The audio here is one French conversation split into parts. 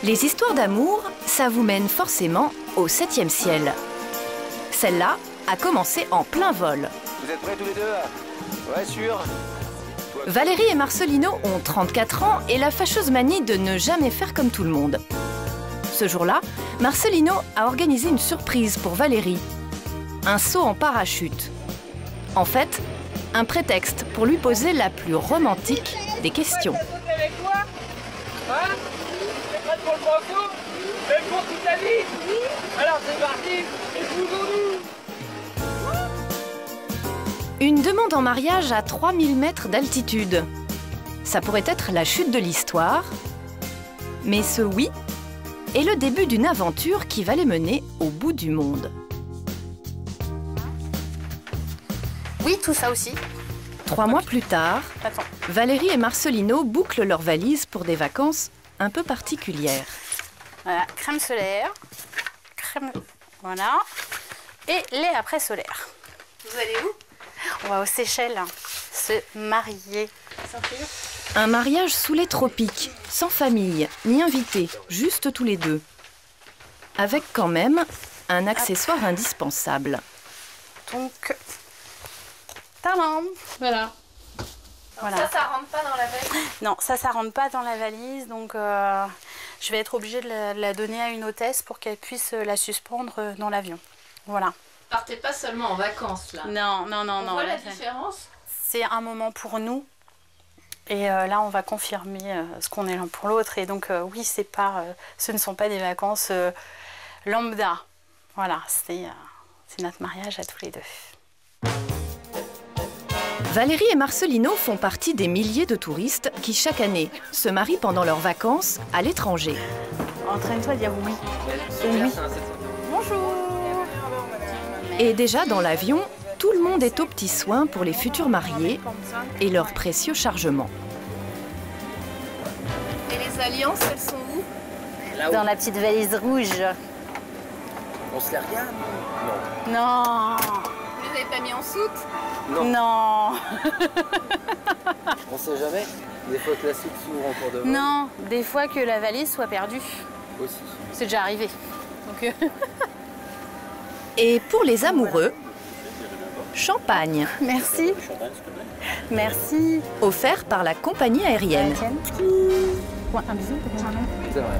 Les histoires d'amour, ça vous mène forcément au 7e ciel. Celle-là a commencé en plein vol. Vous êtes prêts tous les deux? Ouais, sûr. Valérie et Marcelino ont 34 ans et la fâcheuse manie de ne jamais faire comme tout le monde. Ce jour-là, Marcelino a organisé une surprise pour Valérie. Un saut en parachute. En fait, un prétexte pour lui poser la plus romantique des questions. Avec moi? Hein? T'es prête pour le grand saut? Même pour toute la vie? Alors c'est parti, épousons-nous! Une demande en mariage à 3000 mètres d'altitude. Ça pourrait être la chute de l'histoire. Mais ce oui est le début d'une aventure qui va les mener au bout du monde. Oui, tout ça aussi. 3 mois plus tard, Attends. Valérie et Marcelino bouclent leurs valises pour des vacances un peu particulières. Voilà, crème solaire, crème... Voilà. Et lait après solaire. Vous allez où? On va aux Seychelles, se marier. Un mariage sous les tropiques, sans famille, ni invité, juste tous les deux. Avec quand même un accessoire indispensable. Donc, tadam! Voilà. Voilà. Ça rentre pas dans la valise? Non, ça rentre pas dans la valise, donc je vais être obligée de la donner à une hôtesse pour qu'elle puisse la suspendre dans l'avion. Voilà. Partez pas seulement en vacances là. Non, non, non, On non. voit la différence? C'est un moment pour nous. Et là, on va confirmer ce qu'on est l'un pour l'autre. Et donc, oui, ce ne sont pas des vacances lambda. Voilà, c'est notre mariage à tous les deux. Valérie et Marcelino font partie des milliers de touristes qui, chaque année, se marient pendant leurs vacances à l'étranger. Entraîne-toi à dire oui. Oui. Bonjour. Et déjà dans l'avion, tout le monde est aux petits soins pour les futurs mariés et leurs précieux chargements. Et les alliances, elles sont où? Dans la petite valise rouge. On se les regarde? Non. Vous les avez pas mis en soute? Non. On sait jamais. Des fois que la soute s'ouvre en cours de vol. Non, des fois que la valise soit perdue. Aussi. C'est déjà arrivé. Donc, Et pour les amoureux, champagne, merci. Merci. offert par la compagnie aérienne. Un bisou peut-être. C'est vrai.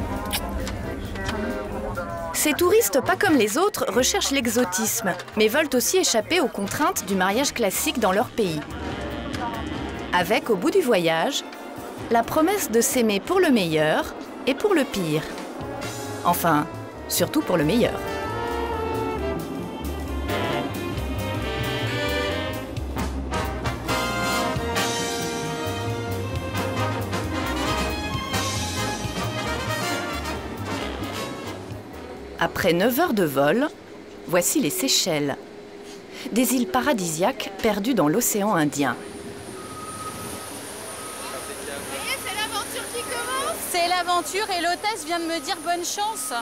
Ces touristes, pas comme les autres, recherchent l'exotisme, mais veulent aussi échapper aux contraintes du mariage classique dans leur pays. Avec, au bout du voyage, la promesse de s'aimer pour le meilleur et pour le pire. Enfin, surtout pour le meilleur. Après 9 heures de vol, voici les Seychelles. Des îles paradisiaques perdues dans l'océan Indien. Vous voyez, c'est l'aventure qui commence. C'est l'aventure et l'hôtesse vient de me dire bonne chance.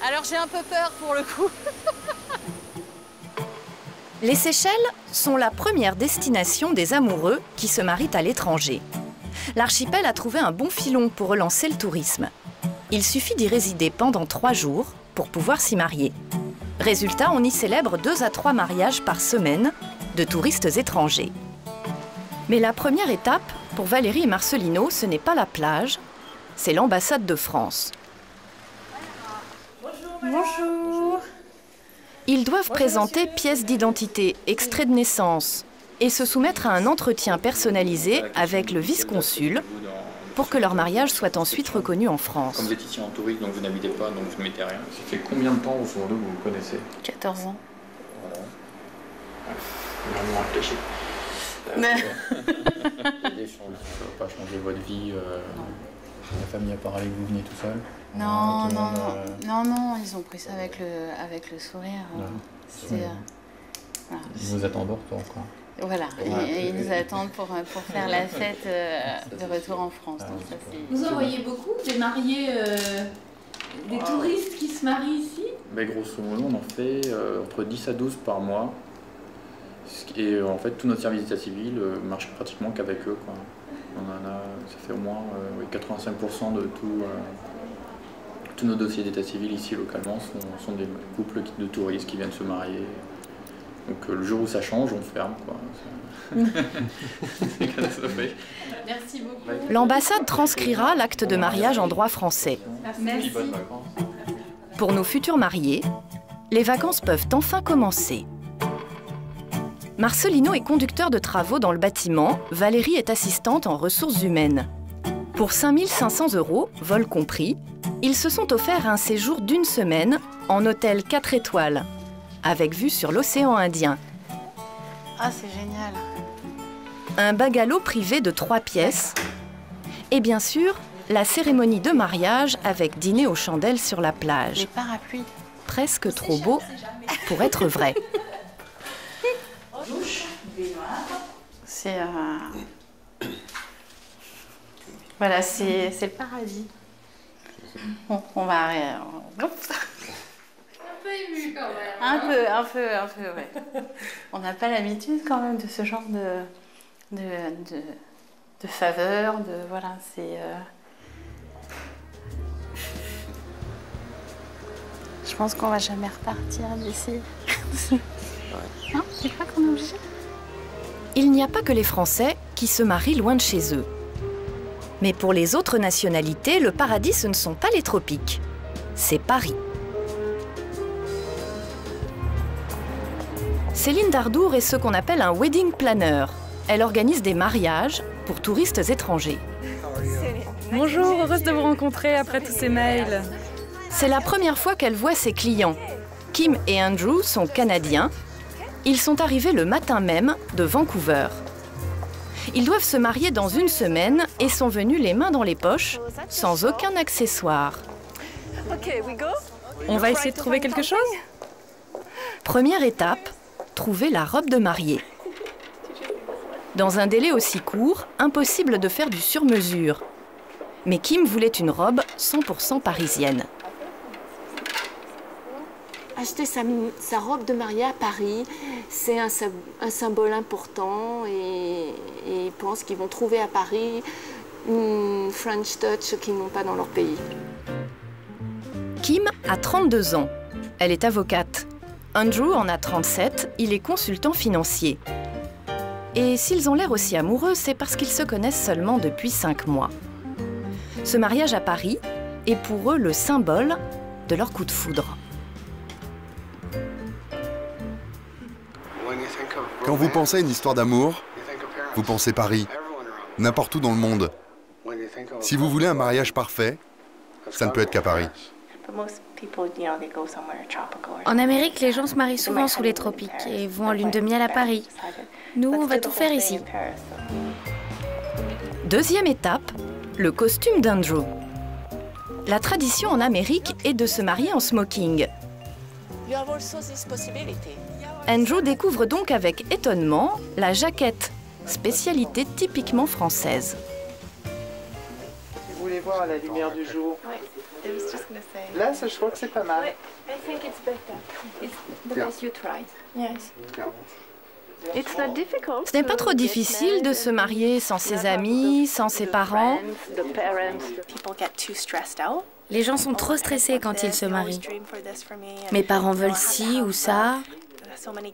Alors j'ai un peu peur pour le coup. Les Seychelles sont la première destination des amoureux qui se marient à l'étranger. L'archipel a trouvé un bon filon pour relancer le tourisme. Il suffit d'y résider pendant 3 jours pour pouvoir s'y marier. Résultat, on y célèbre 2 à 3 mariages par semaine de touristes étrangers. Mais la première étape, pour Valérie et Marcelino, ce n'est pas la plage, c'est l'ambassade de France. Bonjour. Ils doivent présenter pièces d'identité, extrait de naissance et se soumettre à un entretien personnalisé avec le vice-consul pour que leur mariage soit ensuite reconnu en France. Comme vous êtes ici en touriste, donc vous n'habitez pas, donc vous ne mettez rien. Ça fait combien de temps au fond de vous vous connaissez? 14 ans. Voilà. Vraiment réfléchi. Mais... Ça va pas changer votre vie. La famille a parlé que vous veniez tout seul. Non, Tout le non, monde, non, non, ils ont pris ça avec le sourire. C'est, voilà. Ils vous attendent au retour, quoi. Voilà, Ouais. et ils nous attendent pour faire la fête de retour en France. Donc ça, Vous en voyez beaucoup des mariés, des touristes qui se marient ici? Mais grosso modo, on en fait entre 10 à 12 par mois. Et en fait, tout notre service d'état civil marche pratiquement qu'avec eux, quoi. On en a, ça fait au moins 85% de tous nos dossiers d'état civil ici localement sont des couples de touristes qui viennent se marier. Donc le jour où ça change, on ferme, quoi. C'est catastrophique. Merci beaucoup. L'ambassade transcrira l'acte de mariage en droit français. Merci. Pour nos futurs mariés, les vacances peuvent enfin commencer. Marcelino est conducteur de travaux dans le bâtiment, Valérie est assistante en ressources humaines. Pour 5 500 €, vol compris, ils se sont offerts un séjour d'1 semaine en hôtel 4 étoiles, avec vue sur l'océan Indien. Ah, c'est génial. Un bungalow privé de 3 pièces et bien sûr, la cérémonie de mariage avec dîner aux chandelles sur la plage. Les parapluies. Presque trop beau pour être vrai. C'est voilà, c'est le paradis. Bon, on va arrêter. Un peu ému quand même. Un peu, ouais. On n'a pas l'habitude quand même de ce genre de faveur, voilà, c'est... Je pense qu'on va jamais repartir d'ici. Non, tu crois qu'on est obligé? Il n'y a pas que les Français qui se marient loin de chez eux. Mais pour les autres nationalités, le paradis, ce ne sont pas les tropiques. C'est Paris. Céline Dardour est ce qu'on appelle un wedding planner. Elle organise des mariages pour touristes étrangers. Bonjour, heureuse de vous rencontrer après tous ces mails. C'est la première fois qu'elle voit ses clients. Kim et Andrew sont canadiens. Ils sont arrivés le matin même de Vancouver. Ils doivent se marier dans 1 semaine et sont venus les mains dans les poches, sans aucun accessoire. On va essayer de trouver quelque chose? Première étape, trouver la robe de mariée. Dans un délai aussi court, impossible de faire du sur-mesure. Mais Kim voulait une robe 100% parisienne. Acheter sa robe de mariée à Paris, c'est un symbole important et ils pensent qu'ils vont trouver à Paris une French touch qu'ils n'ont pas dans leur pays. Kim a 32 ans. Elle est avocate. Andrew en a 37. Il est consultant financier. Et s'ils ont l'air aussi amoureux, c'est parce qu'ils se connaissent seulement depuis 5 mois. Ce mariage à Paris est pour eux le symbole de leur coup de foudre. Quand vous pensez à une histoire d'amour, vous pensez Paris, n'importe où dans le monde. Si vous voulez un mariage parfait, ça ne peut être qu'à Paris. En Amérique, les gens se marient souvent sous les tropiques et vont en lune de miel à Paris. Nous, on va tout faire ici. Deuxième étape, le costume d'Andrew. La tradition en Amérique est de se marier en smoking. Andrew découvre donc avec étonnement la jaquette, spécialité typiquement française. Si vous voulez voir à la lumière du jour, là, je crois que c'est pas mal. Ce n'est pas trop difficile de se marier sans ses amis, sans ses parents. Les gens sont trop stressés quand ils se marient. Mes parents veulent ci ou ça.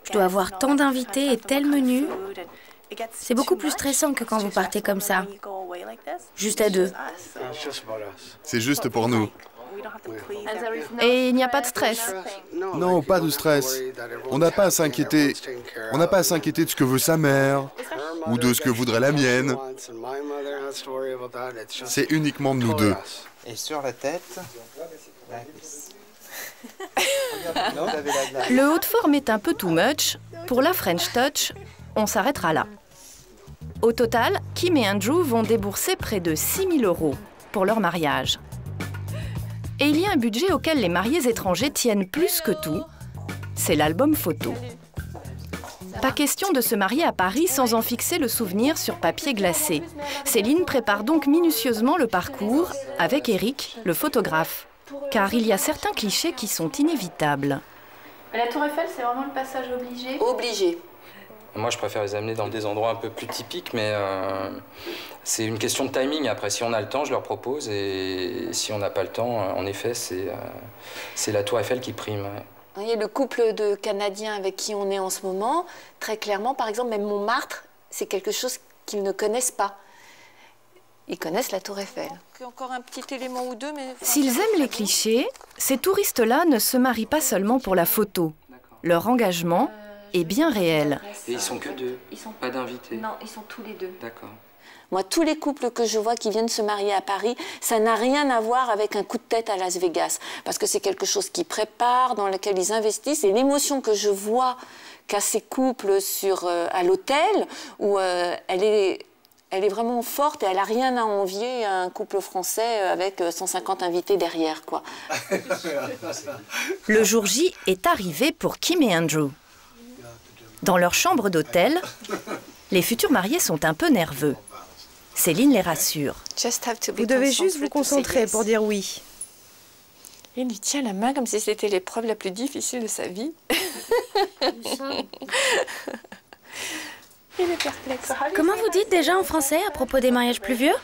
Je dois avoir tant d'invités et tel menu. C'est beaucoup plus stressant que quand vous partez comme ça, juste à deux. C'est juste pour nous. Et il n'y a pas de stress. Non, pas de stress. On n'a pas à s'inquiéter. On n'a pas à s'inquiéter de ce que veut sa mère ou de ce que voudrait la mienne. C'est uniquement de nous deux. Et sur la tête, Le haut de forme est un peu too much. Pour la French touch, on s'arrêtera là. Au total, Kim et Andrew vont débourser près de 6 000 € pour leur mariage. Et il y a un budget auquel les mariés étrangers tiennent plus que tout, c'est l'album photo. Pas question de se marier à Paris sans en fixer le souvenir sur papier glacé. Céline prépare donc minutieusement le parcours avec Eric, le photographe. Car il y a certains clichés qui sont inévitables. Mais la tour Eiffel, c'est vraiment le passage obligé? Obligé. Moi, je préfère les amener dans des endroits un peu plus typiques, mais c'est une question de timing. Après, si on a le temps, je leur propose, et si on n'a pas le temps, en effet, c'est la Tour Eiffel qui prime. Ouais. Il y a le couple de Canadiens avec qui on est en ce moment. Très clairement, par exemple, même Montmartre, c'est quelque chose qu'ils ne connaissent pas. Ils connaissent la Tour Eiffel. Encore un petit élément ou deux, mais... S'ils aiment les clichés, ces touristes-là ne se marient pas seulement pour la photo. Leur engagement est bien réel. Et ils sont que deux, pas d'invités? Non, ils sont tous les deux. D'accord. Moi, tous les couples que je vois qui viennent se marier à Paris, ça n'a rien à voir avec un coup de tête à Las Vegas. Parce que c'est quelque chose qu'ils préparent, dans lequel ils investissent. Et l'émotion que je vois qu'a ces couples à l'hôtel, où elle est vraiment forte et elle n'a rien à envier à un couple français avec 150 invités derrière, quoi. Le jour J est arrivé pour Kim et Andrew. Dans leur chambre d'hôtel, les futurs mariés sont un peu nerveux. Céline les rassure. Vous devez juste vous concentrer pour dire oui. Il lui tient la main comme si c'était l'épreuve la plus difficile de sa vie. Il est perplexe. Comment vous dites déjà en français à propos des mariages pluvieux?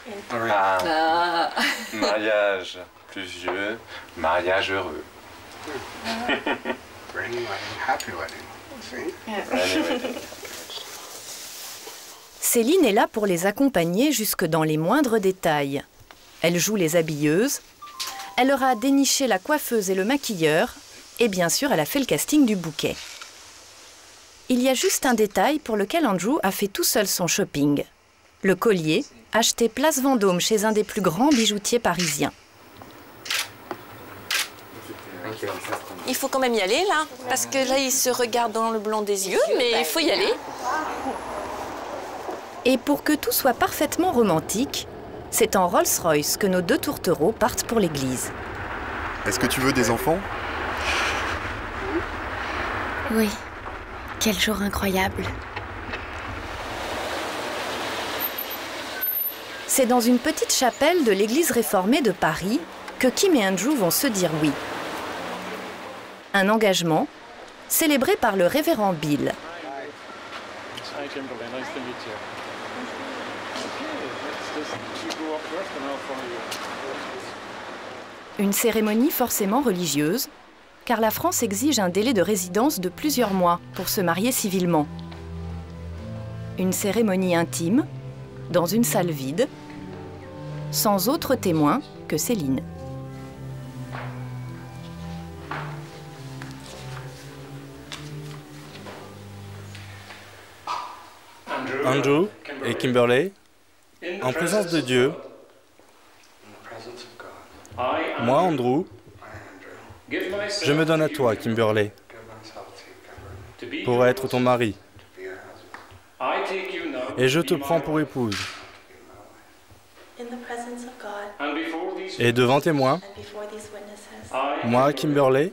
Mariage pluvieux, mariage heureux. Céline est là pour les accompagner jusque dans les moindres détails. Elle joue les habilleuses, elle leur a déniché la coiffeuse et le maquilleur, et bien sûr, elle a fait le casting du bouquet. Il y a juste un détail pour lequel Andrew a fait tout seul son shopping. Le collier, acheté place Vendôme chez un des plus grands bijoutiers parisiens. Il faut quand même y aller, là, parce que là, il se regarde dans le blanc des yeux, mais il faut y aller. Et pour que tout soit parfaitement romantique, c'est en Rolls-Royce que nos deux tourtereaux partent pour l'église. Est-ce que tu veux des enfants? Oui. Quel jour incroyable. C'est dans une petite chapelle de l'église réformée de Paris que Kim et Andrew vont se dire oui. Un engagement célébré par le révérend Bill. Une cérémonie forcément religieuse, car la France exige un délai de résidence de plusieurs mois pour se marier civilement. Une cérémonie intime, dans une salle vide, sans autre témoin que Céline. Andrew et Kimberley, en présence de Dieu, moi, Andrew, je me donne à toi, Kimberley, pour être ton mari. Et je te prends pour épouse. Et devant témoins, moi, Kimberley,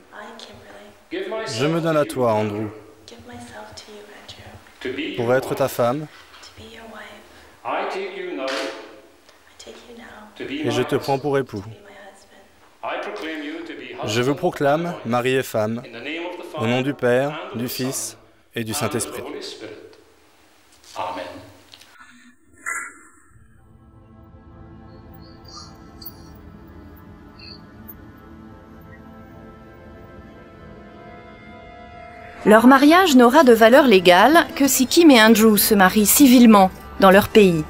je me donne à toi, Andrew, pour être ta femme. Et je te prends pour époux. Je vous proclame mari et femme, au nom du Père, du Fils et du Saint-Esprit. Amen. Leur mariage n'aura de valeur légale que si Kim et Andrew se marient civilement dans leur pays.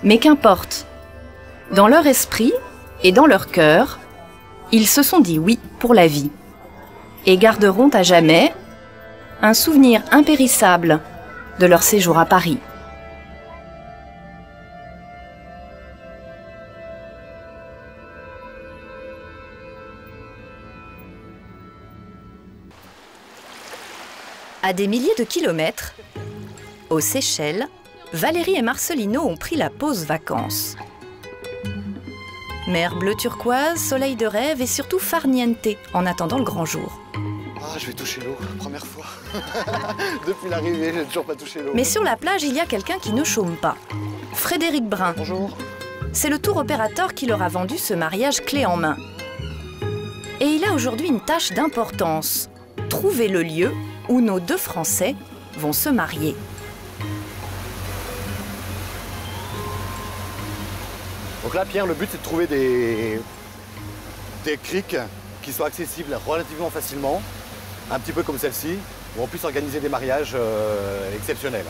Mais qu'importe, dans leur esprit et dans leur cœur, ils se sont dit oui pour la vie et garderont à jamais un souvenir impérissable de leur séjour à Paris. À des milliers de kilomètres, aux Seychelles, Valérie et Marcelino ont pris la pause vacances. Mer bleu turquoise, soleil de rêve et surtout farniente en attendant le grand jour. Ah, je vais toucher l'eau, première fois. Depuis l'arrivée, j'ai toujours pas touché l'eau. Mais sur la plage, il y a quelqu'un qui ne chôme pas. Frédéric Brun. Bonjour. C'est le tour opérateur qui leur a vendu ce mariage clé en main. Et il a aujourd'hui une tâche d'importance. Trouver le lieu où nos deux Français vont se marier. Donc là, Pierre, le but c'est de trouver des criques qui soient accessibles relativement facilement, un petit peu comme celle-ci, où on puisse organiser des mariages exceptionnels.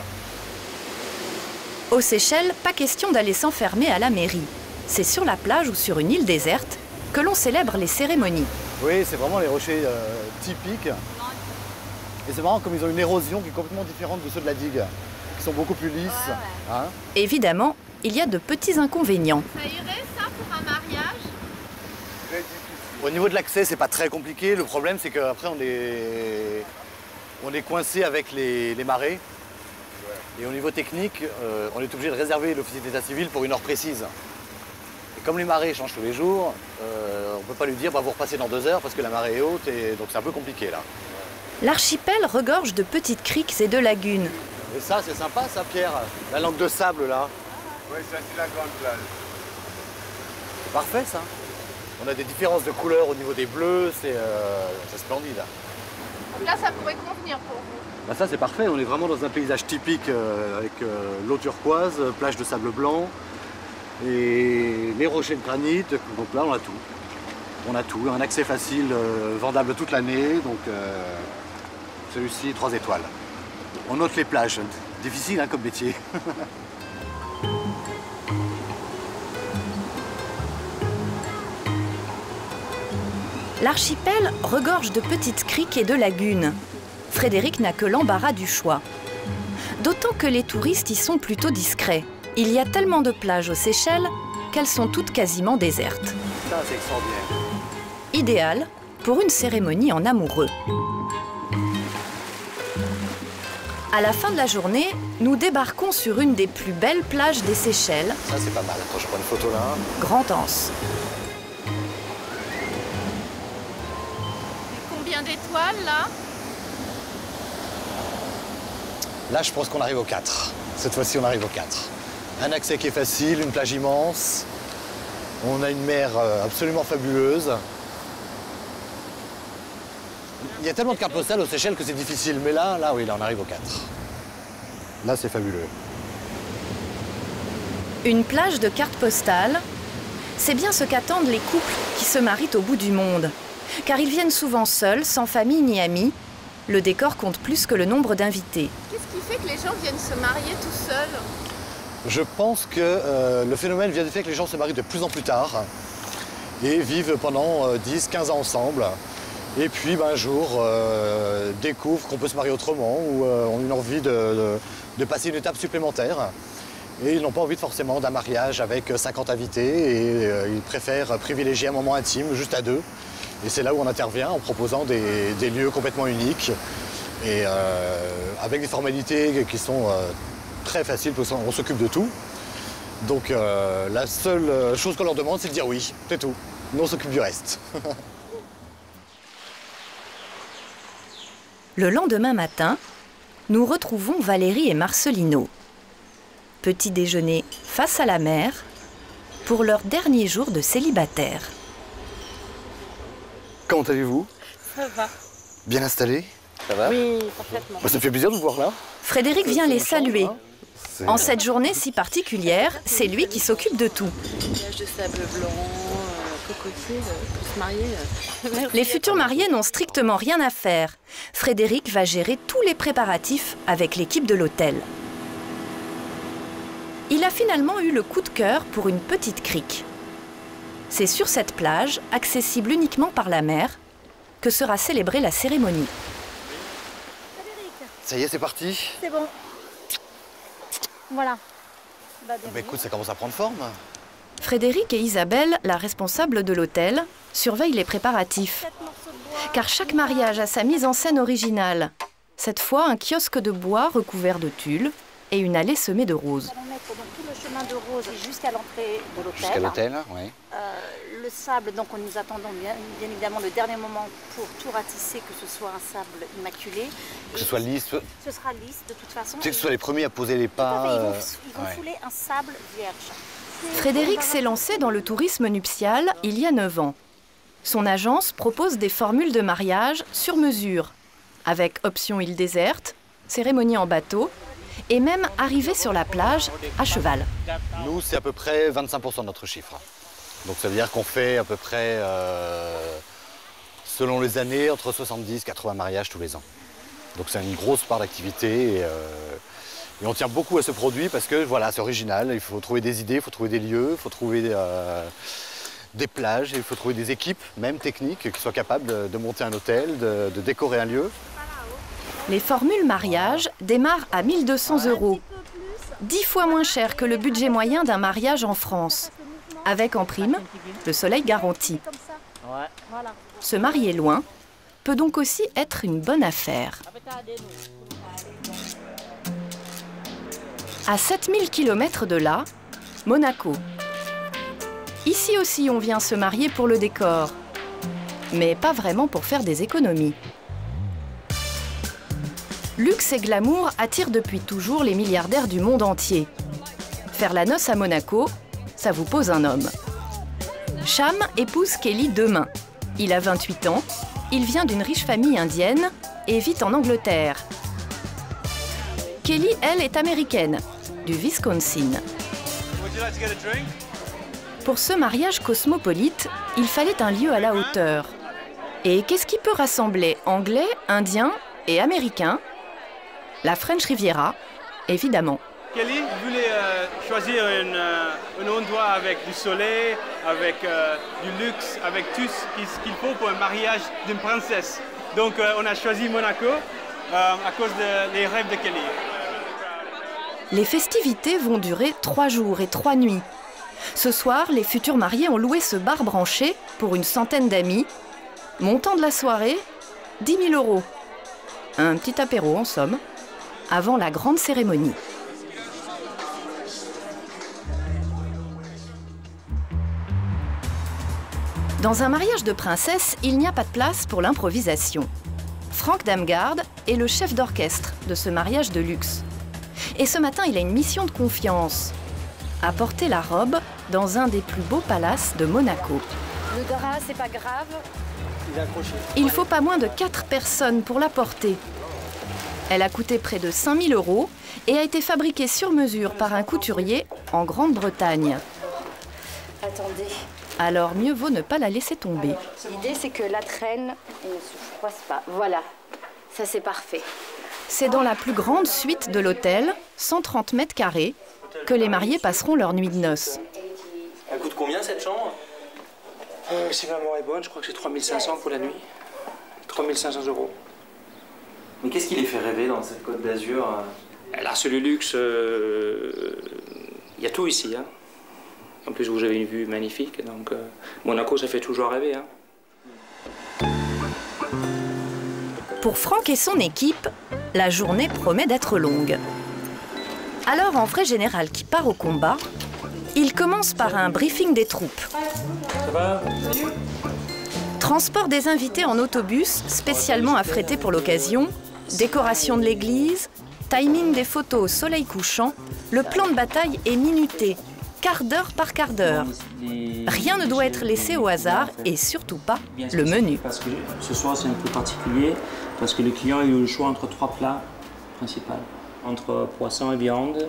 Aux Seychelles, pas question d'aller s'enfermer à la mairie. C'est sur la plage ou sur une île déserte que l'on célèbre les cérémonies. Oui, c'est vraiment les rochers typiques. Et c'est marrant comme ils ont une érosion qui est complètement différente de ceux de la digue, qui sont beaucoup plus lisses. Hein. Évidemment, il y a de petits inconvénients. Ça irait ça pour un mariage? Au niveau de l'accès, c'est pas très compliqué. Le problème, c'est qu'après, on est coincé avec les marées. Et au niveau technique, on est obligé de réserver l'officier d'état civil pour une heure précise. Et comme les marées changent tous les jours, on ne peut pas lui dire bah, vous repassez dans 2 heures parce que la marée est haute, et donc c'est un peu compliqué là. L'archipel regorge de petites criques et de lagunes. Et ça, c'est sympa ça, Pierre, la langue de sable là. Oui, ça c'est la grande plage. C'est parfait ça. On a des différences de couleurs au niveau des bleus, c'est splendide. Donc là, ça pourrait convenir pour vous. Bah ça c'est parfait, on est vraiment dans un paysage typique avec l'eau turquoise, plage de sable blanc et les rochers de granit. Donc là on a tout. On a tout, un accès facile, vendable toute l'année. Donc celui-ci 3 étoiles. On note les plages, difficile hein, comme métier. L'archipel regorge de petites criques et de lagunes. Frédéric n'a que l'embarras du choix. D'autant que les touristes y sont plutôt discrets. Il y a tellement de plages aux Seychelles qu'elles sont toutes quasiment désertes. Ça, c'est extraordinaire. Idéal pour une cérémonie en amoureux. À la fin de la journée, nous débarquons sur une des plus belles plages des Seychelles. Ça, c'est pas mal. Attends, je prends une photo là. Grand-Anse. Combien d'étoiles là? Là, je pense qu'on arrive aux 4. Cette fois-ci, on arrive aux 4. Un accès qui est facile, une plage immense. On a une mer absolument fabuleuse. Il y a tellement de cartes postales aux Seychelles que c'est difficile. Mais là, oui, là, on arrive aux 4. Là, c'est fabuleux. Une plage de cartes postales, c'est bien ce qu'attendent les couples qui se marient au bout du monde. Car ils viennent souvent seuls, sans famille ni amis. Le décor compte plus que le nombre d'invités. Qu'est-ce qui fait que les gens viennent se marier tout seuls? Je pense que le phénomène vient du fait que les gens se marient de plus en plus tard et vivent pendant 10-15 ans ensemble. Et puis un jour découvrent qu'on peut se marier autrement ou ont une envie de passer une étape supplémentaire. Et ils n'ont pas envie forcément d'un mariage avec 50 invités et ils préfèrent privilégier un moment intime juste à 2. Et c'est là où on intervient en proposant des lieux complètement uniques et avec des formalités qui sont très faciles parce qu'on s'occupe de tout. Donc la seule chose qu'on leur demande, c'est de dire oui, c'est tout. Nous, on s'occupe du reste. Le lendemain matin, nous retrouvons Valérie et Marcelino. Petit déjeuner face à la mer pour leur dernier jour de célibataire. Comment allez-vous? Ça va. Bien installé? Ça va? Oui, parfaitement. Bah, ça me fait plaisir de vous voir là. Frédéric vient les saluer. En cette journée si particulière, c'est lui qui s'occupe de tout. Plage de sable blanc, cocotier, pour se marier. Les futurs mariés n'ont strictement rien à faire. Frédéric va gérer tous les préparatifs avec l'équipe de l'hôtel. Il a finalement eu le coup de cœur pour une petite crique. C'est sur cette plage, accessible uniquement par la mer, que sera célébrée la cérémonie. Ça y est, c'est parti? C'est bon. Voilà. Bah écoute, ça commence à prendre forme. Frédéric et Isabelle, la responsable de l'hôtel, surveillent les préparatifs. Car chaque mariage a sa mise en scène originale. Cette fois, un kiosque de bois recouvert de tulle et une allée semée de roses. Nous allons mettre donc tout le chemin de roses jusqu'à l'entrée de l'hôtel. Jusqu'à l'hôtel, oui. Le sable, donc nous attendons bien évidemment le dernier moment pour tout ratisser, que ce soit un sable immaculé. Que ce soit lisse. Ce sera lisse de toute façon. Tu sais que ce soit les premiers à poser les pas. Ils vont fouler un sable vierge. Frédéric s'est lancé dans le tourisme nuptial il y a 9 ans. Son agence propose des formules de mariage sur mesure, avec option île déserte, cérémonie en bateau et même arrivée sur la plage à cheval. Nous, c'est à peu près 25% de notre chiffre. Donc ça veut dire qu'on fait à peu près, selon les années, entre 70 et 80 mariages tous les ans. Donc c'est une grosse part d'activité et on tient beaucoup à ce produit parce que voilà, c'est original. Il faut trouver des idées, il faut trouver des lieux, il faut trouver des plages, il faut trouver des équipes, même techniques, qui soient capables de monter un hôtel, de décorer un lieu. Les formules mariage démarrent à 1 200 €, 10 fois moins cher que le budget moyen d'un mariage en France, avec en prime le soleil garanti. Se marier loin peut donc aussi être une bonne affaire. À 7000 km de là, Monaco. Ici aussi, on vient se marier pour le décor, mais pas vraiment pour faire des économies. Luxe et glamour attirent depuis toujours les milliardaires du monde entier. Faire la noce à Monaco, ça vous pose un homme. Cham épouse Kelly demain. Il a 28 ans, il vient d'une riche famille indienne et vit en Angleterre. Kelly, elle, est américaine, du Wisconsin. Pour ce mariage cosmopolite, il fallait un lieu à la hauteur. Et qu'est-ce qui peut rassembler Anglais, Indiens et Américains? La French Riviera, évidemment. Kelly voulait choisir un endroit avec du soleil, avec du luxe, avec tout ce qu'il faut pour un mariage d'une princesse. Donc on a choisi Monaco à cause des rêves de Kelly. Les festivités vont durer 3 jours et 3 nuits. Ce soir, les futurs mariés ont loué ce bar branché pour une centaine d'amis. Montant de la soirée, 10 000 €. Un petit apéro en somme, avant la grande cérémonie. Dans un mariage de princesse, il n'y a pas de place pour l'improvisation. Frank Damgaard est le chef d'orchestre de ce mariage de luxe. Et ce matin, il a une mission de confiance. Apporter la robe dans un des plus beaux palaces de Monaco. Le drap, c'est pas grave. Il faut pas moins de 4 personnes pour la porter. Elle a coûté près de 5 000 € et a été fabriquée sur mesure par un couturier en Grande-Bretagne. Attendez. Alors mieux vaut ne pas la laisser tomber. L'idée, c'est que la traîne ne se froisse pas. Voilà, ça c'est parfait. C'est dans la plus grande suite de l'hôtel, 130 mètres carrés, que les mariés passeront leur nuit de noces. Elle coûte combien cette chambre? Si ma mémoire est bonne, je crois que c'est 3 500 pour la nuit. 3 500 €. Mais qu'est-ce qui les fait rêver dans cette Côte d'Azur? Là, c'est le luxe. Il y a tout ici. Hein. En plus, vous avez une vue magnifique. Donc, Monaco, ça fait toujours rêver. Hein. Pour Franck et son équipe, la journée promet d'être longue. Alors, en vrai général qui part au combat, il commence par un briefing des troupes. Ça va? Transport des invités en autobus, spécialement affrété pour l'occasion, décoration de l'église, timing des photos au soleil couchant, le plan de bataille est minuté, quart d'heure par quart d'heure. Rien ne doit être laissé au hasard et surtout pas le menu. Parce que ce soir, c'est un peu particulier, parce que le client a eu le choix entre 3 plats principaux, entre poisson et viande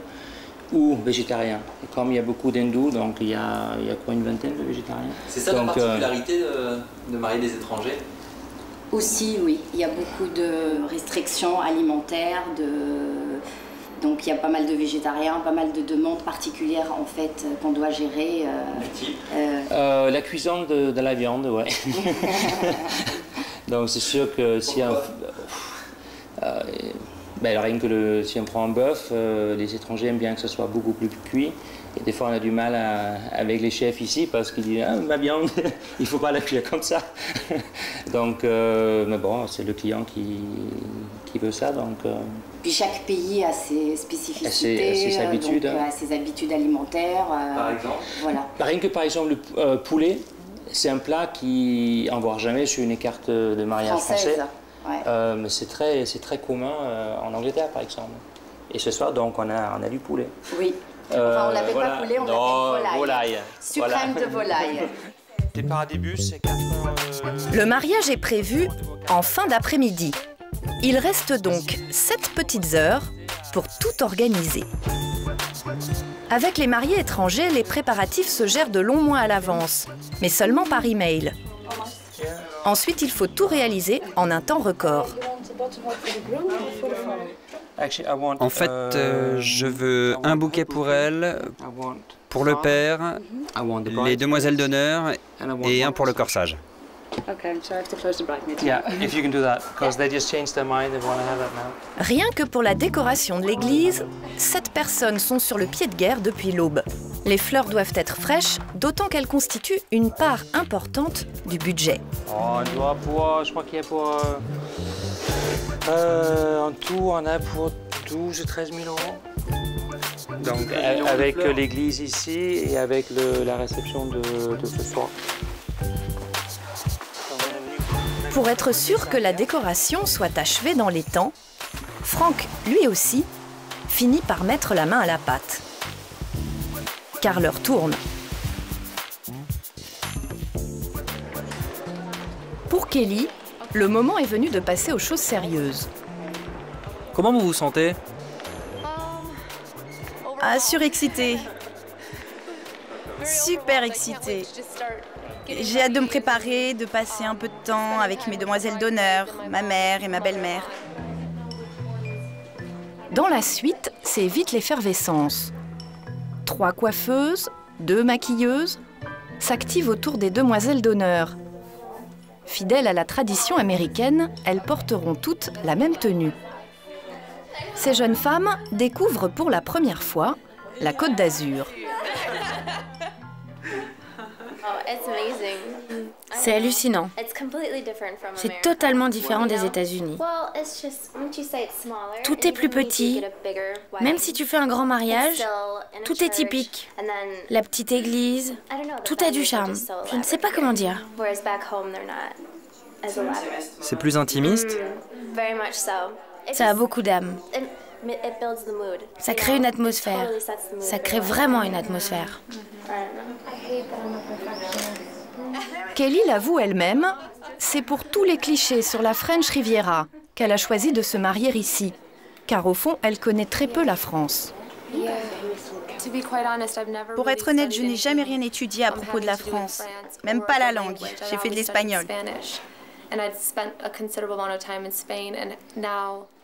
ou végétarien. Et comme il y a beaucoup d'hindous, donc il y a quoi, une vingtaine de végétariens. C'est ça la particularité de marier des étrangers? Aussi, oui. Il y a beaucoup de restrictions alimentaires, donc il y a pas mal de végétariens, pas mal de demandes particulières en fait qu'on doit gérer. Du type la cuisson de la viande, ouais. Donc c'est sûr que si rien que si on prend un bœuf, les étrangers aiment bien que ce soit beaucoup plus cuit. Et des fois, on a du mal avec les chefs ici parce qu'ils disent « Ah, ma viande, il ne faut pas la cuire comme ça ». Donc, mais bon, c'est le client qui veut ça. Donc, Puis chaque pays a ses spécificités, ses habitudes, donc, a ses habitudes alimentaires. Par exemple Voilà. Rien que par exemple, le poulet, c'est un plat qui n'en voit jamais sur une carte de mariage français. Ouais. Mais c'est très commun en Angleterre, par exemple. Et ce soir, donc, on a du poulet. Oui. Enfin, on n'avait pas poulet, on avait volaille. Suprême de volaille. Départ à début, c'est 4 heures. Le mariage est prévu en fin d'après-midi. Il reste donc 7 petites heures pour tout organiser. Avec les mariés étrangers, les préparatifs se gèrent de longs mois à l'avance, mais seulement par email. Ensuite, il faut tout réaliser en un temps record. En fait, je veux un bouquet pour elle, pour le père, les demoiselles d'honneur et un pour le corsage. Rien que pour la décoration de l'église, 7 personnes sont sur le pied de guerre depuis l'aube. Les fleurs doivent être fraîches, d'autant qu'elles constituent une part importante du budget. Je crois qu'il y a pour... en tout, on a pour 12 ou 13 000 euros. Donc, avec l'église ici et avec la réception de ce soir. Pour être sûr que la décoration soit achevée dans les temps, Franck, lui aussi, finit par mettre la main à la pâte. Car l'heure tourne. Pour Kelly, le moment est venu de passer aux choses sérieuses. Comment vous vous sentez? Surexcitée. Super excitée. J'ai hâte de me préparer, de passer un peu de temps avec mes demoiselles d'honneur, ma mère et ma belle-mère. Dans la suite, c'est vite l'effervescence. 3 coiffeuses, 2 maquilleuses s'activent autour des demoiselles d'honneur. Fidèles à la tradition américaine, elles porteront toutes la même tenue. Ces jeunes femmes découvrent pour la première fois la Côte d'Azur. C'est hallucinant. C'est totalement différent des États-Unis. Tout est plus petit. Même si tu fais un grand mariage, tout est typique. La petite église, tout a du charme. Je ne sais pas comment dire. C'est plus intimiste? Ça a beaucoup d'âme. Ça crée une atmosphère. Ça crée vraiment une atmosphère. Kelly l'avoue elle-même, c'est pour tous les clichés sur la French Riviera qu'elle a choisi de se marier ici, car au fond, elle connaît très peu la France. Pour être honnête, je n'ai jamais rien étudié à propos de la France, même pas la langue. J'ai fait de l'espagnol.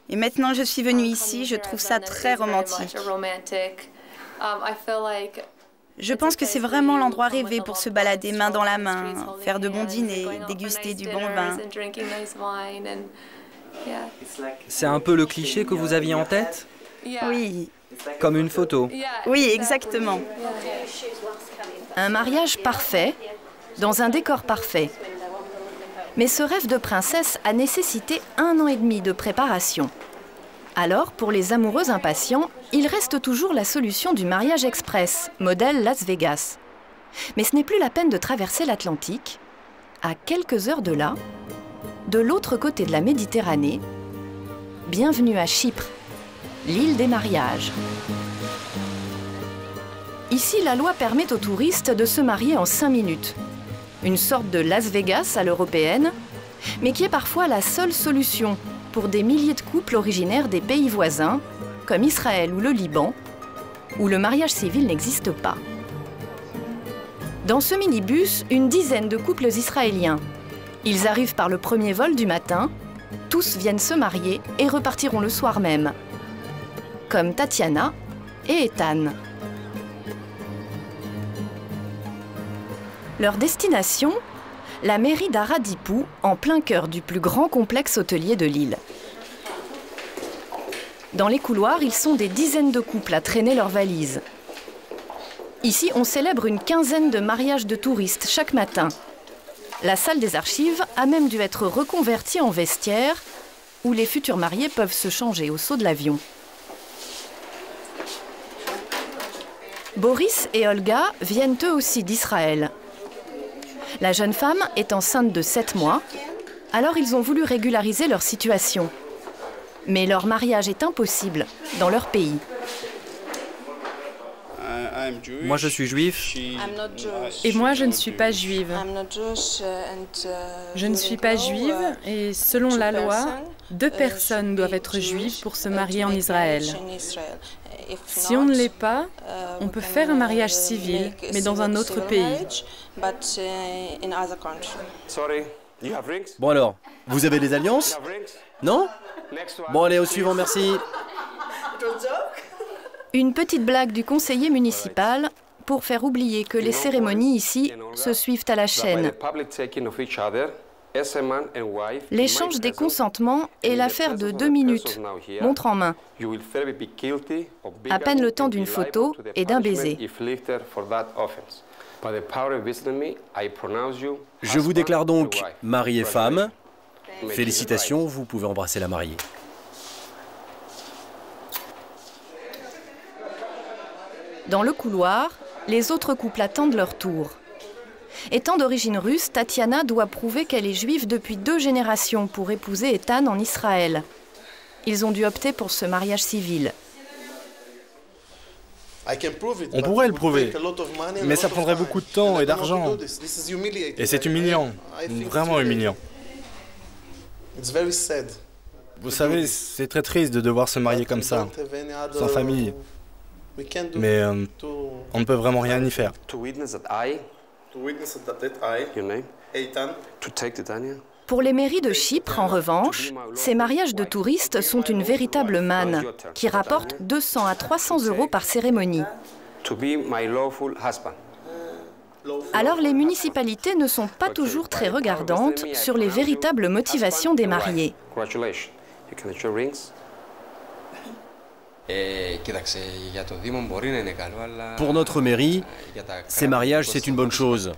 Et maintenant je suis venue ici, je trouve ça très romantique. Je pense que c'est vraiment l'endroit rêvé pour se balader main dans la main, faire de bons dîners, déguster du bon vin. C'est un peu le cliché que vous aviez en tête? Oui. Comme une photo? Oui, exactement. Un mariage parfait, dans un décor parfait. Mais ce rêve de princesse a nécessité 1 an et demi de préparation. Alors, pour les amoureux impatients, il reste toujours la solution du mariage express, modèle Las Vegas. Mais ce n'est plus la peine de traverser l'Atlantique. À quelques heures de là, de l'autre côté de la Méditerranée, bienvenue à Chypre, l'île des mariages. Ici, la loi permet aux touristes de se marier en 5 minutes. Une sorte de Las Vegas à l'européenne, mais qui est parfois la seule solution pour des milliers de couples originaires des pays voisins, comme Israël ou le Liban, où le mariage civil n'existe pas. Dans ce minibus, une dizaine de couples israéliens. Ils arrivent par le premier vol du matin, tous viennent se marier et repartiront le soir même, comme Tatiana et Ethan. Leur destination, la mairie d'Aradipou, en plein cœur du plus grand complexe hôtelier de l'île. Dans les couloirs, ils sont des dizaines de couples à traîner leurs valises. Ici, on célèbre une quinzaine de mariages de touristes chaque matin. La salle des archives a même dû être reconvertie en vestiaire, où les futurs mariés peuvent se changer au saut de l'avion. Boris et Olga viennent eux aussi d'Israël. La jeune femme est enceinte de 7 mois, alors ils ont voulu régulariser leur situation. Mais leur mariage est impossible dans leur pays. Moi je suis juif. Et moi je ne suis pas juive. Je ne suis pas juive et selon la loi, 2 personnes doivent être juives pour se marier en Israël. Si on ne l'est pas, on peut faire un mariage civil, mais dans un autre pays. Bon alors, vous avez des alliances? Non? Bon allez, au suivant, merci. Une petite blague du conseiller municipal pour faire oublier que les cérémonies ici se suivent à la chaîne. L'échange des consentements est l'affaire de 2 minutes, montre en main. À peine le temps d'une photo et d'un baiser. Je vous déclare donc mari et femme. Félicitations, vous pouvez embrasser la mariée. Dans le couloir, les autres couples attendent leur tour. Étant d'origine russe, Tatiana doit prouver qu'elle est juive depuis 2 générations pour épouser Ethan en Israël. Ils ont dû opter pour ce mariage civil. On pourrait le prouver, mais ça prendrait beaucoup de temps et d'argent. Et c'est humiliant, vraiment humiliant. Vous savez, c'est très triste de devoir se marier comme ça, sans famille. Mais on ne peut vraiment rien y faire. Pour les mairies de Chypre, en revanche, ces mariages de touristes sont une véritable manne qui rapporte 200 à 300 € par cérémonie. Alors les municipalités ne sont pas toujours très regardantes sur les véritables motivations des mariés. Pour notre mairie, ces mariages, c'est une bonne chose.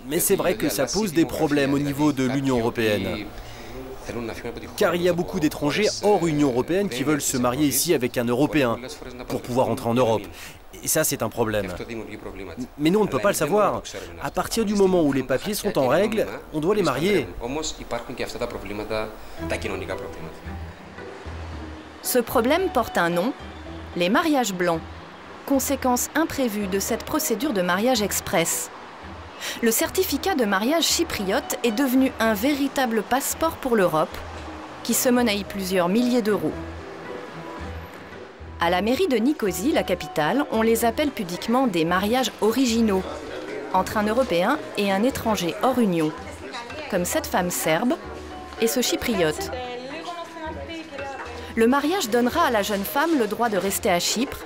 Mais c'est vrai que ça pose des problèmes au niveau de l'Union européenne. Car il y a beaucoup d'étrangers hors Union européenne qui veulent se marier ici avec un Européen pour pouvoir entrer en Europe. Et ça, c'est un problème. Mais nous, on ne peut pas le savoir. À partir du moment où les papiers sont en règle, on doit les marier. Ce problème porte un nom, les mariages blancs, conséquence imprévue de cette procédure de mariage express. Le certificat de mariage chypriote est devenu un véritable passeport pour l'Europe, qui se monnaie plusieurs milliers d'euros. À la mairie de Nicosie, la capitale, on les appelle pudiquement des mariages originaux, entre un Européen et un étranger hors Union, comme cette femme serbe et ce chypriote. Le mariage donnera à la jeune femme le droit de rester à Chypre,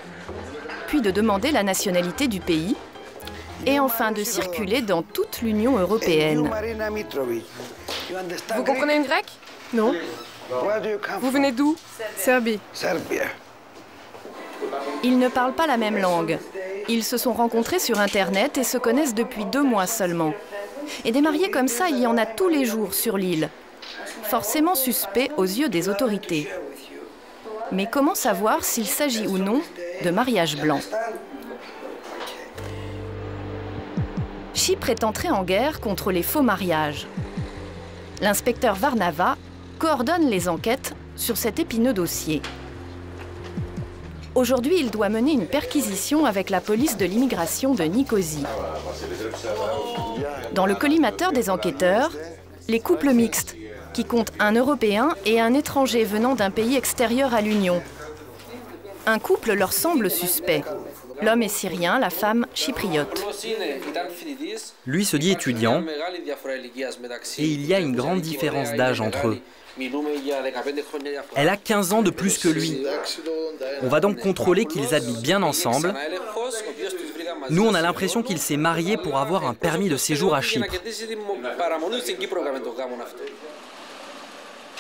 puis de demander la nationalité du pays, et enfin de circuler dans toute l'Union européenne. Vous comprenez le grec? Non. Vous venez d'où? Serbie. Ils ne parlent pas la même langue. Ils se sont rencontrés sur Internet et se connaissent depuis 2 mois seulement. Et des mariés comme ça, il y en a tous les jours sur l'île. Forcément suspects aux yeux des autorités. Mais comment savoir s'il s'agit ou non de mariage blanc? Chypre est entré en guerre contre les faux mariages. L'inspecteur Varnava coordonne les enquêtes sur cet épineux dossier. Aujourd'hui, il doit mener une perquisition avec la police de l'immigration de Nicosie. Dans le collimateur des enquêteurs, les couples mixtes, qui comptent un Européen et un étranger venant d'un pays extérieur à l'Union. Un couple leur semble suspect. L'homme est syrien, la femme chypriote. Lui se dit étudiant et il y a une grande différence d'âge entre eux. Elle a 15 ans de plus que lui. On va donc contrôler qu'ils habitent bien ensemble. Nous, on a l'impression qu'il s'est marié pour avoir un permis de séjour à Chypre.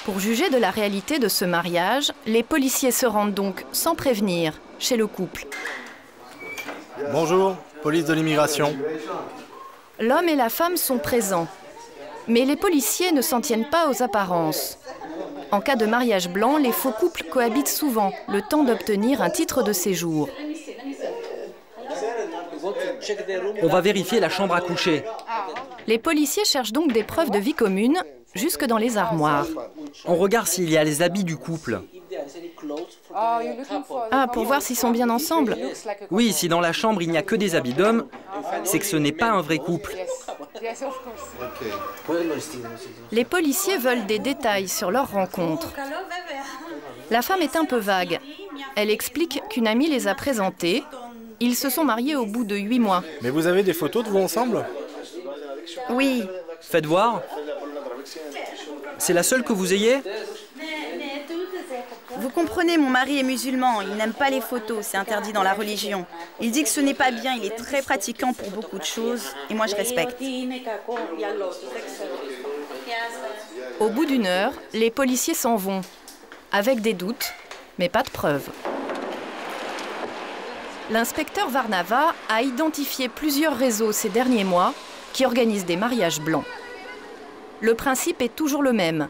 Pour juger de la réalité de ce mariage, les policiers se rendent donc sans prévenir chez le couple. Bonjour, police de l'immigration. L'homme et la femme sont présents, mais les policiers ne s'en tiennent pas aux apparences. En cas de mariage blanc, les faux couples cohabitent souvent, le temps d'obtenir un titre de séjour. On va vérifier la chambre à coucher. Les policiers cherchent donc des preuves de vie commune, jusque dans les armoires. On regarde s'il y a les habits du couple. Ah, pour voir s'ils sont bien ensemble? Oui, si dans la chambre il n'y a que des habits d'homme, c'est que ce n'est pas un vrai couple. Les policiers veulent des détails sur leur rencontre. La femme est un peu vague. Elle explique qu'une amie les a présentés. Ils se sont mariés au bout de 8 mois. Mais vous avez des photos de vous ensemble? Oui. Faites voir. C'est la seule que vous ayez? Vous comprenez, mon mari est musulman, il n'aime pas les photos, c'est interdit dans la religion. Il dit que ce n'est pas bien, il est très pratiquant pour beaucoup de choses, et moi je respecte. Au bout d'1 heure, les policiers s'en vont, avec des doutes, mais pas de preuves. L'inspecteur Varnava a identifié plusieurs réseaux ces derniers mois qui organisent des mariages blancs. Le principe est toujours le même.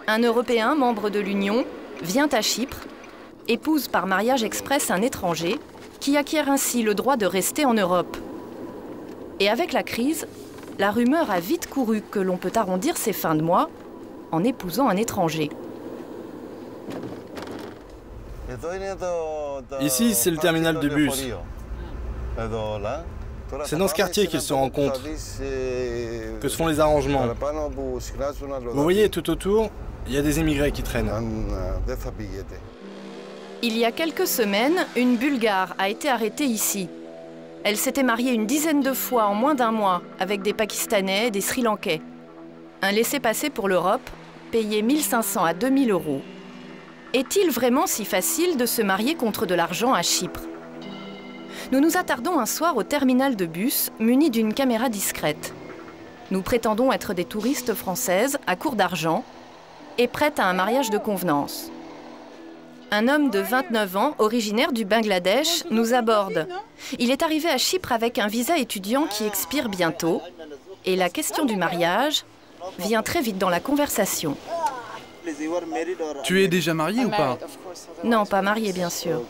Un Européen membre de l'Union vient à Chypre, épouse par mariage express un étranger qui acquiert ainsi le droit de rester en Europe. Et avec la crise, la rumeur a vite couru que l'on peut arrondir ses fins de mois en épousant un étranger. Ici, c'est le terminal de bus. C'est dans ce quartier qu'ils se rencontrent, que se font les arrangements. Vous voyez, tout autour, il y a des immigrés qui traînent. Il y a quelques semaines, une Bulgare a été arrêtée ici. Elle s'était mariée une dizaine de fois en moins d'1 mois avec des Pakistanais et des Sri Lankais. Un laissez-passer pour l'Europe, payé 1 500 à 2 000 €. Est-il vraiment si facile de se marier contre de l'argent à Chypre? Nous nous attardons un soir au terminal de bus, munis d'une caméra discrète. Nous prétendons être des touristes françaises à court d'argent et prêtes à un mariage de convenance. Un homme de 29 ans, originaire du Bangladesh, nous aborde. Il est arrivé à Chypre avec un visa étudiant qui expire bientôt. Et la question du mariage vient très vite dans la conversation. Tu es déjà marié ou pas? Non, pas marié, bien sûr.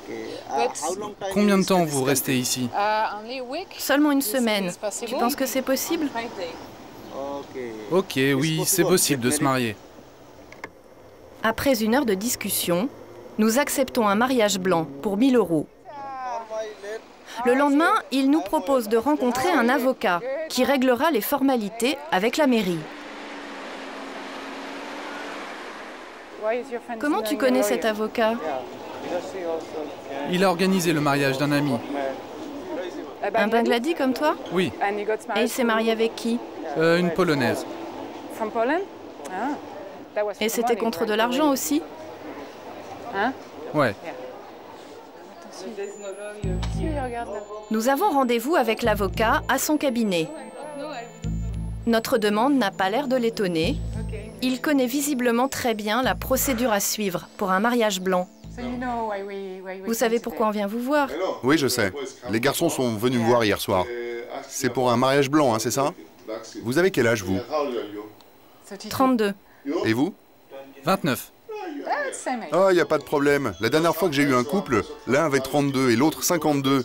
Combien de temps vous restez ici? Seulement 1 semaine. Tu penses que c'est possible? Ok, oui, c'est possible de se marier. Après 1 heure de discussion, nous acceptons un mariage blanc pour 1 000 €. Le lendemain, il nous propose de rencontrer un avocat qui réglera les formalités avec la mairie. Comment tu connais cet avocat? Il a organisé le mariage d'un ami. Un Bangladais comme toi? Oui. Et il s'est marié avec qui? Une Polonaise. Et c'était contre de l'argent aussi? Ouais. Nous avons rendez-vous avec l'avocat à son cabinet. Notre demande n'a pas l'air de l'étonner. Il connaît visiblement très bien la procédure à suivre pour un mariage blanc. Vous savez pourquoi on vient vous voir? Oui, je sais. Les garçons sont venus me voir hier soir. C'est pour un mariage blanc, hein, c'est ça? Vous avez quel âge, vous? 32. Et vous? 29. Ah, il n'y a pas de problème. La dernière fois que j'ai eu un couple, l'un avait 32 et l'autre 52.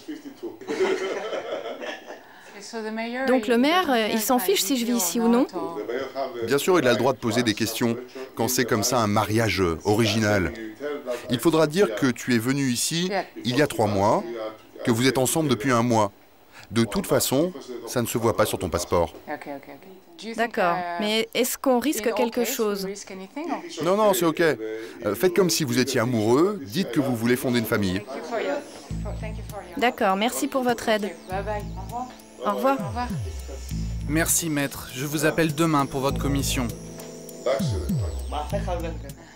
Donc le maire, il s'en fiche si je vis ici ou non? Bien sûr, il a le droit de poser des questions quand c'est comme ça un mariage original. Il faudra dire que tu es venu ici il y a 3 mois, que vous êtes ensemble depuis 1 mois. De toute façon, ça ne se voit pas sur ton passeport. D'accord, mais est-ce qu'on risque quelque chose? Non, non, c'est ok. Faites comme si vous étiez amoureux, dites que vous voulez fonder une famille. D'accord, merci pour votre aide. Au revoir. Merci, maître. Je vous appelle demain pour votre commission.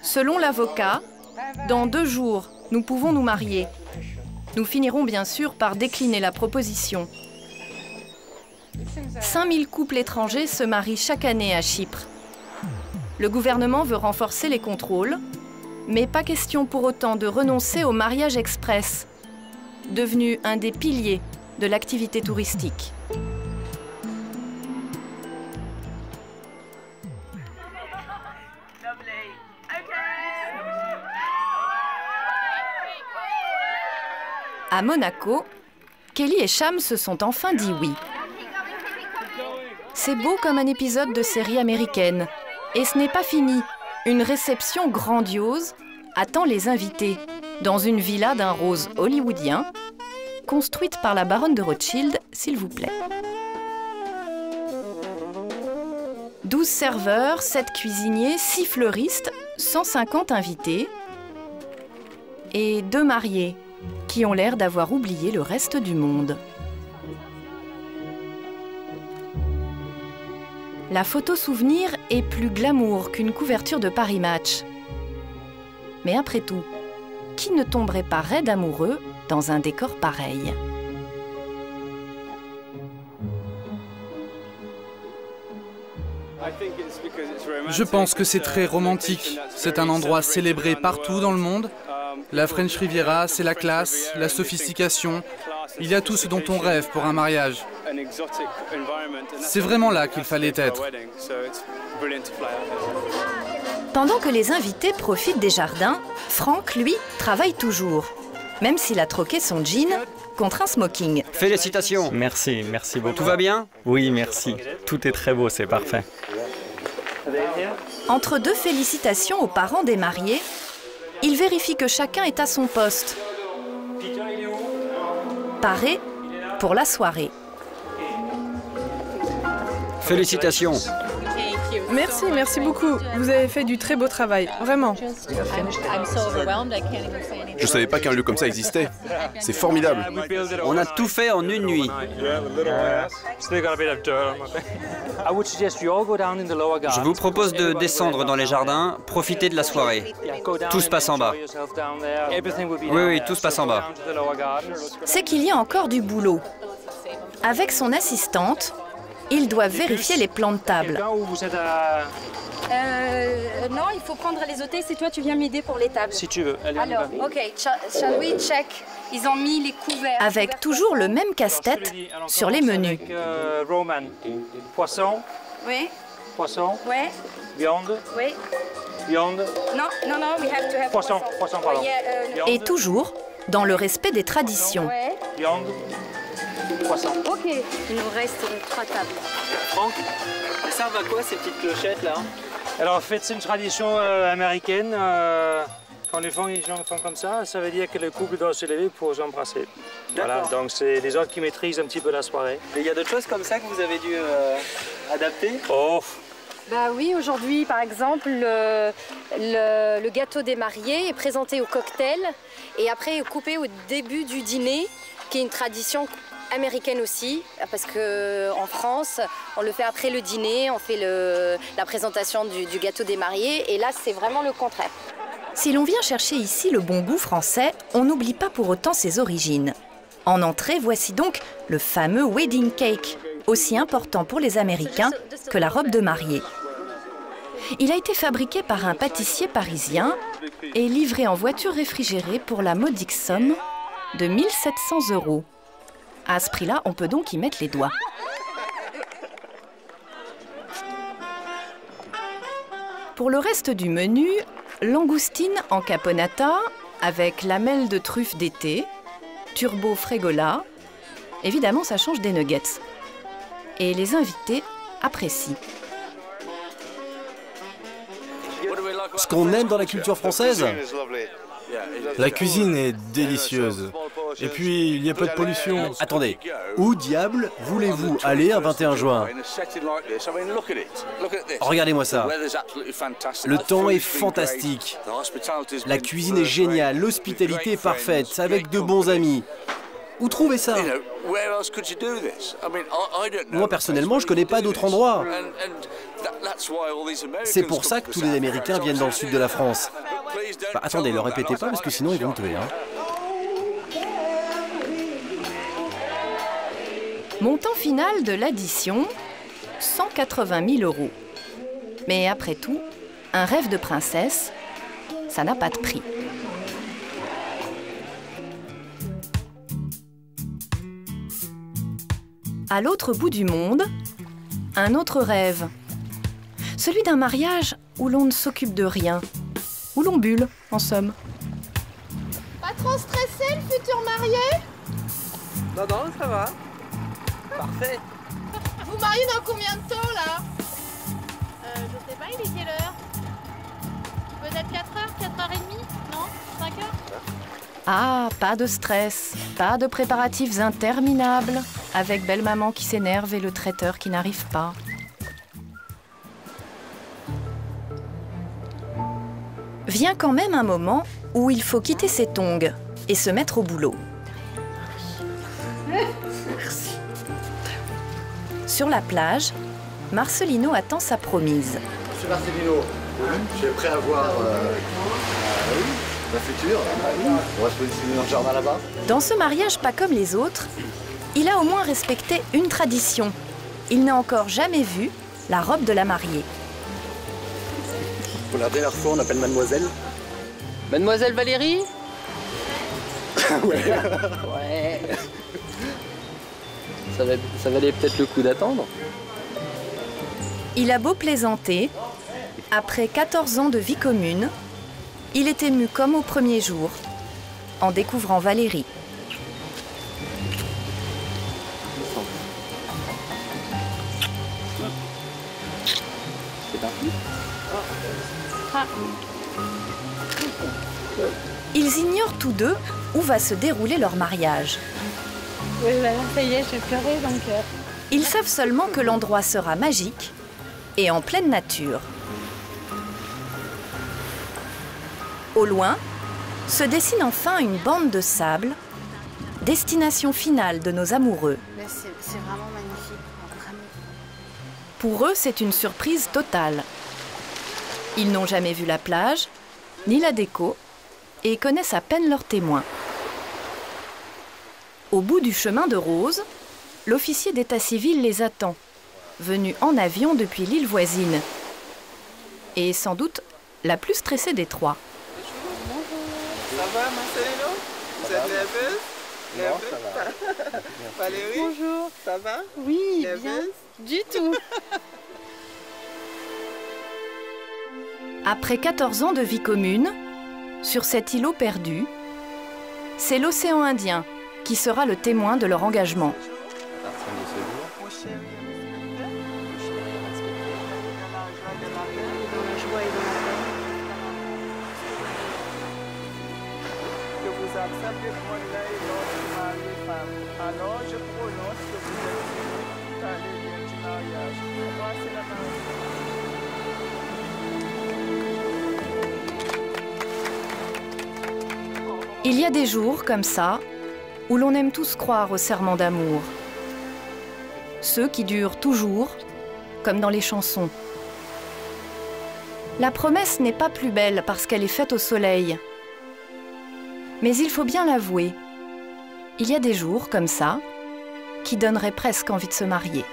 Selon l'avocat, dans 2 jours, nous pouvons nous marier. Nous finirons bien sûr par décliner la proposition. 5000 couples étrangers se marient chaque année à Chypre. Le gouvernement veut renforcer les contrôles, mais pas question pour autant de renoncer au mariage express, devenu un des piliers de l'activité touristique. À Monaco, Kelly et Cham se sont enfin dit oui. C'est beau comme un épisode de série américaine. Et ce n'est pas fini. Une réception grandiose attend les invités. dans une villa d'un rose hollywoodien, construite par la baronne de Rothschild, s'il vous plaît. 12 serveurs, 7 cuisiniers, 6 fleuristes, 150 invités et 2 mariés qui ont l'air d'avoir oublié le reste du monde. La photo souvenir est plus glamour qu'une couverture de Paris Match. Mais après tout, qui ne tomberait pas raide amoureux dans un décor pareil? Je pense que c'est très romantique. C'est un endroit célébré partout dans le monde. La French Riviera, c'est la classe, la sophistication. Il y a tout ce dont on rêve pour un mariage. C'est vraiment là qu'il fallait être. Pendant que les invités profitent des jardins, Franck, lui, travaille toujours. Même s'il a troqué son jean contre un smoking. Félicitations. Merci, merci beaucoup. Tout va bien? Oui, merci. Tout est très beau, c'est parfait. Entre 2 félicitations aux parents des mariés, il vérifie que chacun est à son poste. Paré pour la soirée. Félicitations. Merci, merci beaucoup. Vous avez fait du très beau travail, vraiment. Je savais pas qu'un lieu comme ça existait. C'est formidable. On a tout fait en une nuit. Je vous propose de descendre dans les jardins, profiter de la soirée. Tout se passe en bas. Oui, tout se passe en bas. C'est qu'il y a encore du boulot. Avec son assistante, ils doivent vérifier les plans de table. Non, il faut prendre les hôtels, c'est toi, tu viens m'aider pour les tables. Si tu veux. Alors, ok, shall we check? Ils ont mis les couverts. Avec toujours le même casse-tête sur les menus. Roman. Poisson. Oui. Poisson. Oui. Viande. Oui. Viande. Non, we have to have poisson. Poisson, pardon. Et toujours dans le respect des traditions. Ouais. Viande. Poisson. Ok, il nous reste 3 tables. Franck, ça servent à quoi ces petites clochettes là? Alors en fait c'est une tradition américaine. Quand les gens font comme ça veut dire que le couple doit se lever pour s'embrasser. Voilà, donc c'est les autres qui maîtrisent un petit peu la soirée. Et il y a d'autres choses comme ça que vous avez dû adapter? Oh. Bah oui, aujourd'hui par exemple, le gâteau des mariés est présenté au cocktail et après coupé au début du dîner, qui est une tradition américaine aussi, parce qu'en France, on le fait après le dîner, on fait la présentation du gâteau des mariés, et là, c'est vraiment le contraire. Si l'on vient chercher ici le bon goût français, on n'oublie pas pour autant ses origines. En entrée, voici donc le fameux wedding cake, aussi important pour les Américains que la robe de mariée. Il a été fabriqué par un pâtissier parisien et livré en voiture réfrigérée pour la modique somme de 1 700 €. À ce prix-là, on peut donc y mettre les doigts. Pour le reste du menu, langoustine en caponata avec lamelles de truffes d'été, turbo frégola. Évidemment, ça change des nuggets. Et les invités apprécient. Ce qu'on aime dans la culture française? La cuisine est délicieuse. Et puis, il y a peu de pollution. Attendez, où diable voulez-vous aller un 21 juin? Regardez-moi ça. Le temps est fantastique. La cuisine est géniale, l'hospitalité est parfaite, avec de bons amis. Où trouver ça? Moi, personnellement, je connais pas d'autre endroit. C'est pour ça que tous les Américains viennent dans le sud de la France. Bah, attendez, le répétez pas, parce que sinon ils vont me tuer. Montant final de l'addition, 180 000 €. Mais après tout, un rêve de princesse, ça n'a pas de prix. À l'autre bout du monde, un autre rêve. Celui d'un mariage où l'on ne s'occupe de rien, où l'on bulle, en somme. Pas trop stressé, le futur marié? Non, ça va. Parfait. Vous mariez dans combien de temps, là? Je sais pas, il est quelle heure? Peut-être 4 heures, 4h30, non 5 heures? Ah, pas de stress, pas de préparatifs interminables, avec belle-maman qui s'énerve et le traiteur qui n'arrive pas. Vient quand même un moment où il faut quitter ses tongs et se mettre au boulot. Merci. Sur la plage, Marcelino attend sa promise. Monsieur Marcelino, tu es prêt à voir la future? On va se positionner dans le jardin là-bas. Dans ce mariage pas comme les autres, il a au moins respecté une tradition. Il n'a encore jamais vu la robe de la mariée. Pour la dernière fois, on appelle mademoiselle. Mademoiselle Valérie? Ouais. Ouais. Ça valait peut-être le coup d'attendre. Il a beau plaisanter, après 14 ans de vie commune, il est ému comme au premier jour, en découvrant Valérie. C'est parti. Ils ignorent tous deux où va se dérouler leur mariage. Oui, voilà, ça y est, je vais pleurer donc... Ils savent seulement que l'endroit sera magique et en pleine nature. Au loin, se dessine enfin une bande de sable, destination finale de nos amoureux. C'est vraiment magnifique, vraiment. Pour eux, c'est une surprise totale. Ils n'ont jamais vu la plage, ni la déco, et connaissent à peine leurs témoins. Au bout du chemin de Rose, l'officier d'état civil les attend, venu en avion depuis l'île voisine, et sans doute la plus stressée des trois. Ça va, Marcelino? Vous êtes nerveuse? Non, ça va. Valérie? Bonjour. Ça va? Oui, nerveuse? bien. Du tout. Après 14 ans de vie commune, sur cet îlot perdu, c'est l'océan Indien qui sera le témoin de leur engagement. Alors je prononce que vous êtes unis par les liens du mariage. Commencez la mariage. Il y a des jours comme ça où l'on aime tous croire au serment d'amour. Ceux qui durent toujours, comme dans les chansons. La promesse n'est pas plus belle parce qu'elle est faite au soleil. Mais il faut bien l'avouer, il y a des jours comme ça qui donneraient presque envie de se marier.